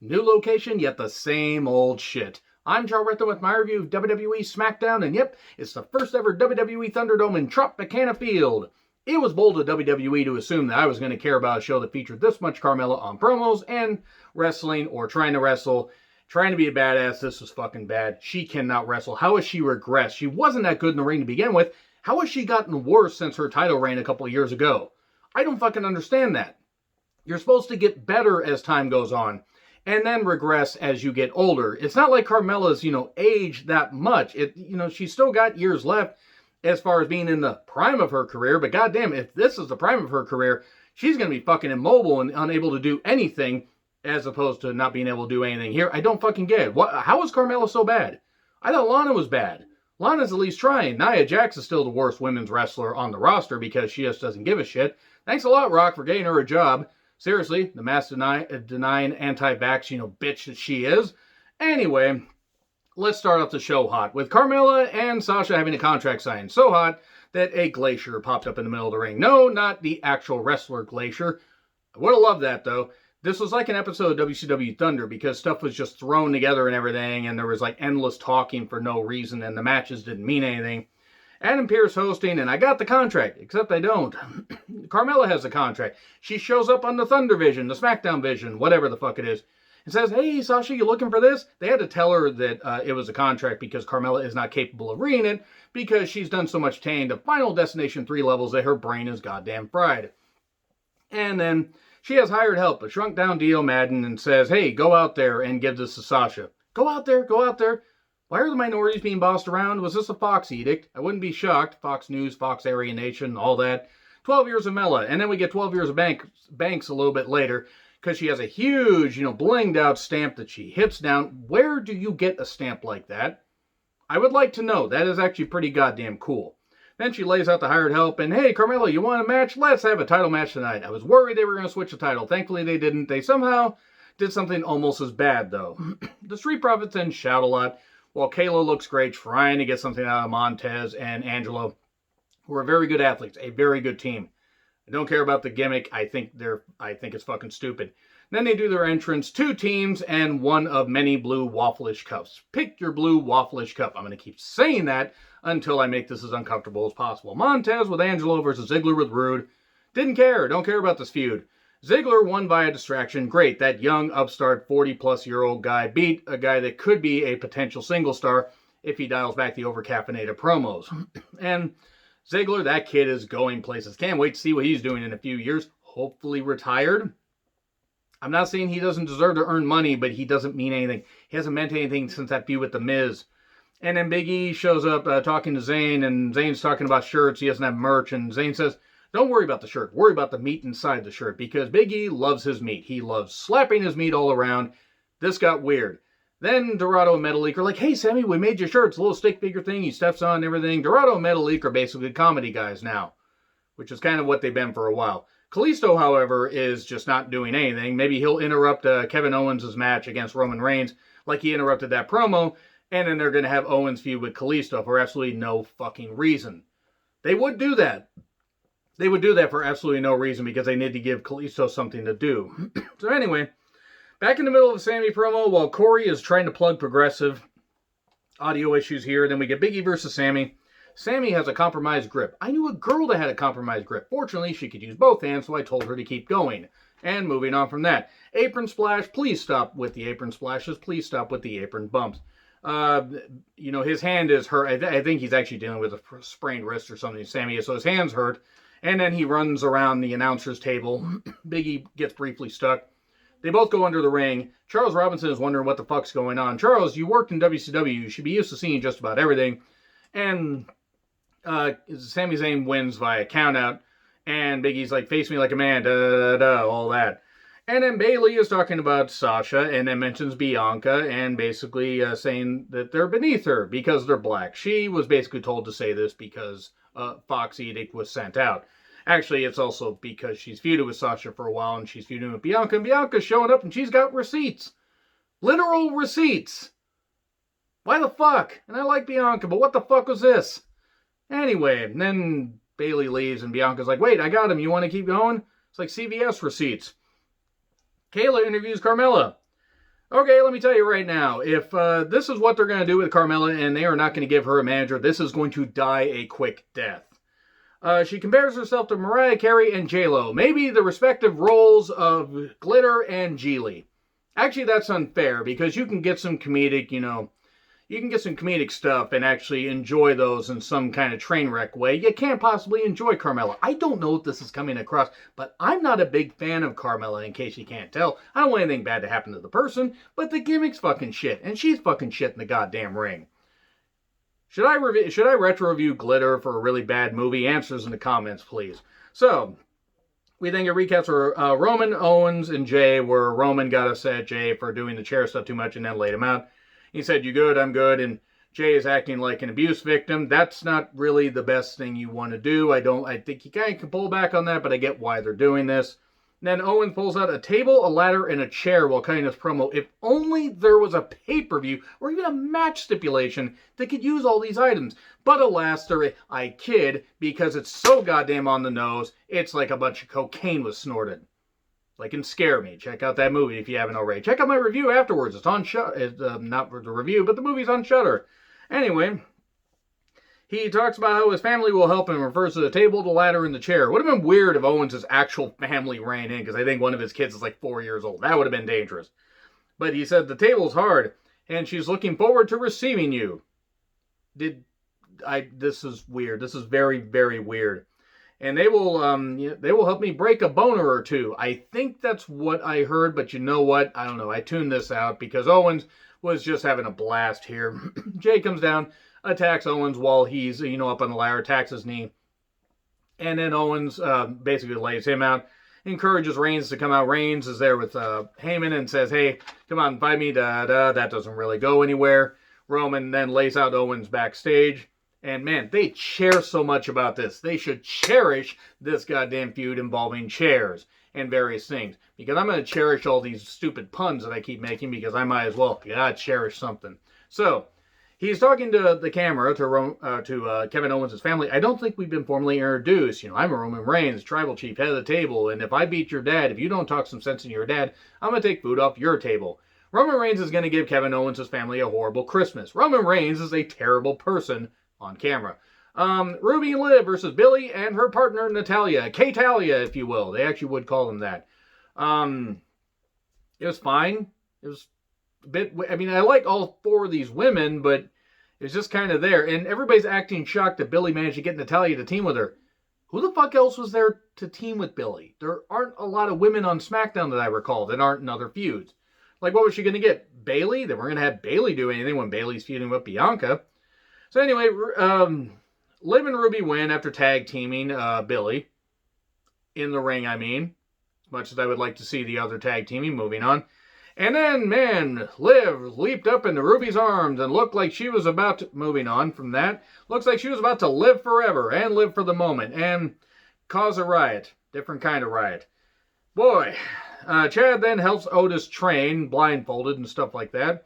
New location, yet the same old shit. I'm Joe Retton with my review of WWE Smackdown, and yep, it's the first ever WWE Thunderdome in Tropicana Field. It was bold of WWE to assume that I was going to care about a show that featured this much Carmella on promos and wrestling, or trying to wrestle, trying to be a badass. This was fucking bad. She cannot wrestle. How has she regressed? She wasn't that good in the ring to begin with. How has she gotten worse since her title reign a couple of years ago? I don't fucking understand that. You're supposed to get better as time goes on, and then regress as you get older. It's not like Carmella's, aged that much. She's still got years left as far as being in the prime of her career, but goddamn, if this is the prime of her career, she's going to be fucking immobile and unable to do anything, as opposed to not being able to do anything here. I don't fucking get it. How is Carmella so bad? I thought Lana was bad. Lana's at least trying. Nia Jax is still the worst women's wrestler on the roster because she just doesn't give a shit. Thanks a lot, Rock, for getting her a job. Seriously, the mask denying anti-vax, bitch that she is. Anyway, let's start off the show hot, with Carmella and Sasha having a contract signed. So hot that a glacier popped up in the middle of the ring. No, not the actual wrestler glacier. I would have loved that, though. This was like an episode of WCW Thunder because stuff was just thrown together and everything, and there was like endless talking for no reason, and the matches didn't mean anything. Adam Pearce hosting, and I got the contract, except I don't. Carmella has the contract. She shows up on the Thunder Vision, the Smackdown Vision, whatever the fuck it is, and says, hey, Sasha, you looking for this? They had to tell her that it was a contract because Carmella is not capable of reading it because she's done so much taying to Final Destination 3 levels that her brain is goddamn fried. And then she has hired help, a shrunk down Dio Madden, and says, hey, go out there and give this to Sasha. Go out there, go out there. Why are the minorities being bossed around? Was this a Fox edict? I wouldn't be shocked. Fox News, Fox Aryan Nation, all that. 12 years of Mella. And then we get 12 years of Banks a little bit later because she has a huge, blinged out stamp that she hits down. Where do you get a stamp like that? I would like to know. That is actually pretty goddamn cool. Then she lays out the hired help and, hey, Carmella, you want a match? Let's have a title match tonight. I was worried they were going to switch the title. Thankfully, they didn't. They somehow did something almost as bad, though. The Street Profits then shout a lot, while Kayla looks great, trying to get something out of Montez and Angelo, who are very good athletes, a very good team. I don't care about the gimmick. I think it's fucking stupid. Then they do their entrance, 2 teams and one of many blue waffleish cups. Pick your blue waffleish cup. I'm going to keep saying that until I make this as uncomfortable as possible. Montez with Angelo versus Ziggler with Rude. Didn't care. Don't care about this feud. Ziggler won via distraction. Great. That young, upstart, 40-plus-year-old guy beat a guy that could be a potential single star if he dials back the over-caffeinated promos. And Ziggler, that kid is going places. Can't wait to see what he's doing in a few years. Hopefully retired. I'm not saying he doesn't deserve to earn money, but he doesn't mean anything. He hasn't meant anything since that feud with The Miz. And then Big E shows up talking to Zayn, and Zayn's talking about shirts. He doesn't have merch, and Zayn says, don't worry about the shirt. Worry about the meat inside the shirt, because Big E loves his meat. He loves slapping his meat all around. This got weird. Then Dorado and Metalik are like, hey, Sammy, we made your shirts. A little stick figure thing. He steps on and everything. Dorado and Metalik are basically comedy guys now, which is kind of what they've been for a while. Kalisto, however, is just not doing anything. Maybe he'll interrupt Kevin Owens' match against Roman Reigns like he interrupted that promo, and then they're going to have Owens feud with Kalisto for absolutely no fucking reason. They would do that. They would do that for absolutely no reason because they need to give Kalisto something to do. So anyway, back in the middle of a Sammy promo while Corey is trying to plug Progressive. Audio issues here. Then we get Big E versus Sammy. Sammy has a compromised grip. I knew a girl that had a compromised grip. Fortunately, she could use both hands, so I told her to keep going. And moving on from that. Apron splash. Please stop with the apron splashes. Please stop with the apron bumps. His hand is hurt. I think he's actually dealing with a sprained wrist or something, Sammy is, so his hand's hurt. And then he runs around the announcer's table. Big E gets briefly stuck. They both go under the ring. Charles Robinson is wondering what the fuck's going on. Charles, you worked in WCW. You should be used to seeing just about everything. And Sami Zayn wins via countout. And Big E's like, face me like a man, all that. And then Bayley is talking about Sasha and then mentions Bianca and basically saying that they're beneath her because they're black. She was basically told to say this because Fox edict was sent out. Actually, it's also because she's feuded with Sasha for a while and she's feuding with Bianca. And Bianca's showing up and she's got receipts. Literal receipts. Why the fuck? And I like Bianca, but what the fuck was this? Anyway, and then Bayley leaves and Bianca's like, wait, I got him. You want to keep going? It's like CVS receipts. Kayla interviews Carmella. Okay, let me tell you right now, if this is what they're going to do with Carmella and they are not going to give her a manager, this is going to die a quick death. She compares herself to Mariah Carey and J-Lo, maybe the respective roles of Glitter and Geely. Actually, that's unfair because you can get some comedic, you can get some comedic stuff and actually enjoy those in some kind of train wreck way. You can't possibly enjoy Carmella. I don't know if this is coming across, but I'm not a big fan of Carmella, in case you can't tell. I don't want anything bad to happen to the person, but the gimmick's fucking shit, and she's fucking shit in the goddamn ring. Should I retro review Glitter for a really bad movie? Answers in the comments, please. So, we then get recaps for Roman, Owens, and Jay, where Roman got upset at Jay for doing the chair stuff too much and then laid him out. He said, "You good? I'm good." And Jay is acting like an abuse victim. That's not really the best thing you want to do. I think you kind of can pull back on that, but I get why they're doing this. And then Owen pulls out a table, a ladder, and a chair while cutting his promo. If only there was a pay-per-view or even a match stipulation that could use all these items. But alas, I kid, because it's so goddamn on the nose, it's like a bunch of cocaine was snorted. Like in Scare Me. Check out that movie if you haven't already. Check out my review afterwards. It's on Shudder. Not the review, but the movie's on Shudder. Anyway, he talks about how his family will help him, refers to the table, the ladder, and the chair. Would have been weird if Owens' actual family ran in, because I think one of his kids is like 4 years old. That would have been dangerous. But he said, the table's hard, and she's looking forward to receiving you. This is weird. This is very, very weird. And they will help me break a boner or two. I think that's what I heard, but you know what? I don't know. I tuned this out because Owens was just having a blast here. Jay comes down, attacks Owens while he's, up on the ladder, attacks his knee. And then Owens basically lays him out, encourages Reigns to come out. Reigns is there with Heyman and says, "Hey, come on, fight me, da-da." That doesn't really go anywhere. Roman then lays out Owens backstage. And man, they care so much about this. They should cherish this goddamn feud involving chairs and various things. Because I'm going to cherish all these stupid puns that I keep making because I might as well. Gotta cherish something. So, he's talking to the camera, to Kevin Owens' family. I don't think we've been formally introduced. I'm a Roman Reigns, tribal chief, head of the table. And if I beat your dad, if you don't talk some sense into your dad, I'm going to take food off your table. Roman Reigns is going to give Kevin Owens' family a horrible Christmas. Roman Reigns is a terrible person on camera. Ruby and Liv versus Billy and her partner Natalya. K-Talia, if you will. They actually would call them that. It was fine. It was a bit... I like all four of these women, but it's just kind of there. And everybody's acting shocked that Billy managed to get Natalya to team with her. Who the fuck else was there to team with Billy? There aren't a lot of women on SmackDown that I recall that aren't in other feuds. Like, what was she going to get? Bayley? They weren't going to have Bayley do anything when Bayley's feuding with Bianca. So anyway, Liv and Ruby win after tag teaming Billy. In the ring, As much as I would like to see the other tag teaming, moving on. And then, man, Liv leaped up into Ruby's arms and looked like she was about to, moving on from that, looks like she was about to live forever and live for the moment and cause a riot. Different kind of riot. Boy, Chad then helps Otis train, blindfolded and stuff like that.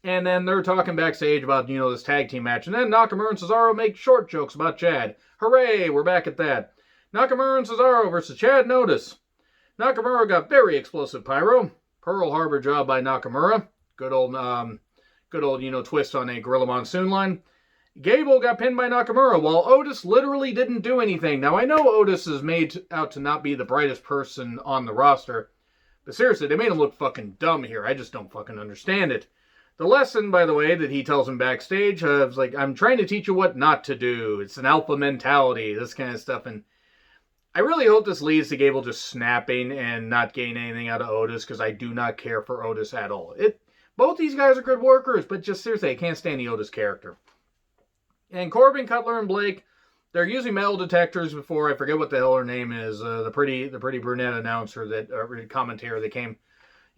And then they're talking backstage about, this tag team match. And then Nakamura and Cesaro make short jokes about Chad. Hooray, we're back at that. Nakamura and Cesaro versus Chad and Otis. Nakamura got very explosive pyro. Pearl Harbor job by Nakamura. Good old, twist on a Gorilla Monsoon line. Gable got pinned by Nakamura while Otis literally didn't do anything. Now, I know Otis is made out to not be the brightest person on the roster. But seriously, they made him look fucking dumb here. I just don't fucking understand it. The lesson, by the way, that he tells him backstage is like, I'm trying to teach you what not to do. It's an alpha mentality, this kind of stuff. And I really hope this leads to Gable just snapping and not getting anything out of Otis, because I do not care for Otis at all. Both these guys are good workers, but just seriously, I can't stand the Otis character. And Corbin, Cutler, and Blake, they're using metal detectors before, I forget what the hell her name is, the pretty brunette announcer, commentator that came...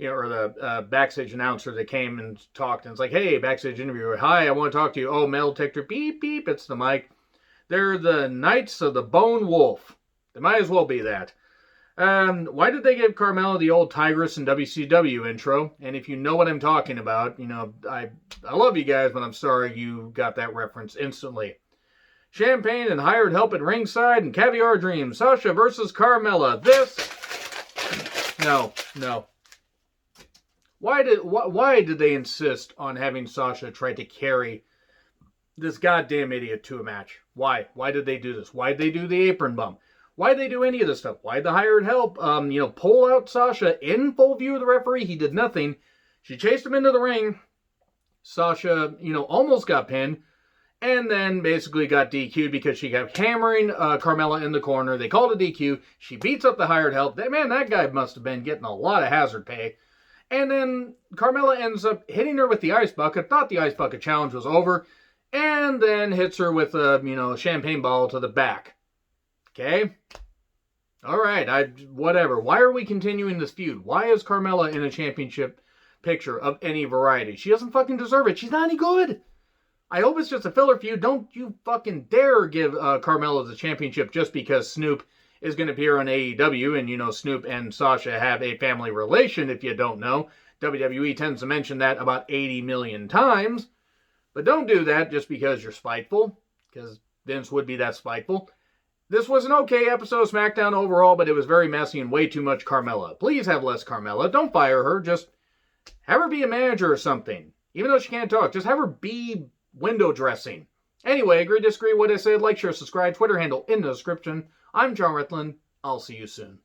or the backstage announcer that came and talked, and it's like, hey, backstage interviewer, hi, I want to talk to you. Oh, metal detector, beep, beep, it's the mic. They're the Knights of the Bone Wolf. They might as well be that. Why did they give Carmella the old Tigress and WCW intro? And if you know what I'm talking about, I love you guys, but I'm sorry you got that reference instantly. Champagne and hired help at ringside and Caviar Dreams. Sasha versus Carmella. No. Why did they insist on having Sasha try to carry this goddamn idiot to a match? Why? Why did they do this? Why did they do the apron bump? Why did they do any of this stuff? Why did the hired help, pull out Sasha in full view of the referee? He did nothing. She chased him into the ring. Sasha, almost got pinned. And then basically got DQ'd because she kept hammering Carmella in the corner. They called a DQ. She beats up the hired help. That guy must have been getting a lot of hazard pay. And then Carmella ends up hitting her with the ice bucket. Thought the ice bucket challenge was over. And then hits her with a, champagne bottle to the back. Okay? Alright, whatever. Why are we continuing this feud? Why is Carmella in a championship picture of any variety? She doesn't fucking deserve it. She's not any good. I hope it's just a filler feud. Don't you fucking dare give Carmella the championship just because Snoop is going to appear on AEW, and Snoop and Sasha have a family relation, if you don't know. WWE tends to mention that about 80 million times. But don't do that just because you're spiteful, because Vince would be that spiteful. This was an okay episode of SmackDown overall, but it was very messy and way too much Carmella. Please have less Carmella. Don't fire her. Just have her be a manager or something. Even though she can't talk, just have her be window dressing. Anyway, agree, disagree, what I said, like, share, subscribe, Twitter handle in the description. I'm John Ritlin. I'll see you soon.